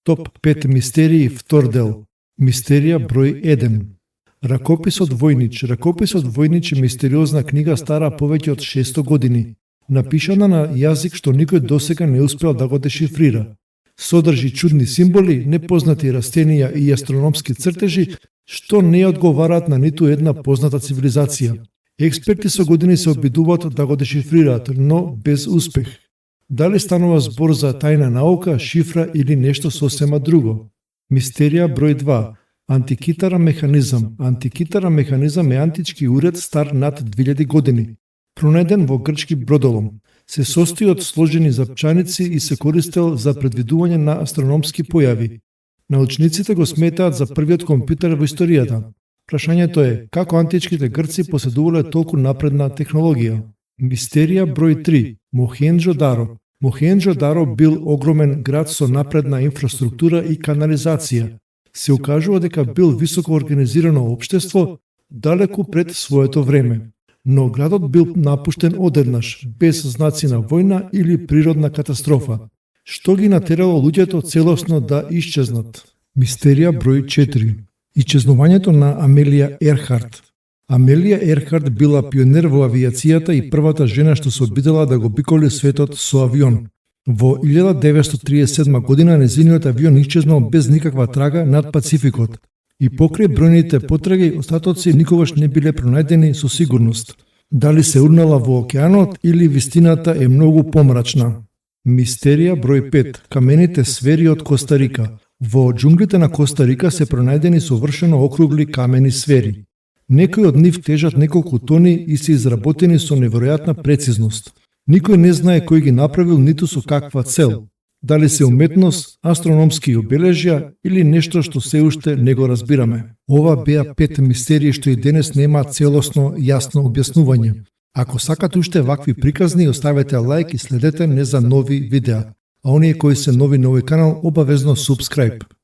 Топ 5 мистерии втор дел. Мистерија број 1. Ракописот Војнич. Ракописот Војнич е мистериозна книга стара повеќе од 600 години, напишана на јазик што никој досега не успел да го дешифрира. Содржи чудни символи, непознати растенија и астрономски цртежи што не одговараат на ниту една позната цивилизација. Експерти со години се обидуваат да го дешифрираат, но без успех. Дали станува збор за тајна наука, шифра или нешто сосема друго? Мистерија број 2. Антикитара механизам. Антикитара механизам е антички уред стар над 2000 години. Пронајден во грчки бродолом. Се состои од сложени запчаници и се користел за предвидување на астрономски појави. Научниците го сметаат за првиот компјутер во историјата. Прашањето е, како античките грци поседувале толку напредна технологија? Мистерија број 3. Мохенџо-Даро. Мохенџо-Даро бил огромен град со напредна инфраструктура и канализација. Се укажува дека бил високо организирано општество далеку пред своето време. Но градот бил напуштен одеднаш, без знаци на војна или природна катастрофа, што ги натерало луѓето целосно да исчезнат. Мистерија број 4. Исчезнувањето на Амелија Ерхарт. Амелија Ерхарт била пионер во авиацијата и првата жена што се обидела да го биколи светот со авион. Во 1937 година незиниот авион исчезнал без никаква трага над Пацификот и покрај бројните потраги остатоци никогаш не биле пронајдени со сигурност. Дали се урнала во океанот или вистината е многу помрачна. Мистерија број 5. Камените сфери од Коста Рика. Во џунглите на Коста Рика се пронајдени совршено округли камени сфери. Некои од нив тежат неколку тони и се изработени со неверојатна прецизност. Никој не знае кој ги направил ниту со каква цел. Дали се уметност, астрономски обележја или нешто што се уште не го разбираме. Ова беа 5 мистерии што и денес нема целосно јасно објаснување. Ако сакате уште вакви приказни, оставете лајк и следете не за нови видеа. А оние кои се нови на овој канал, обавезно субскрајб.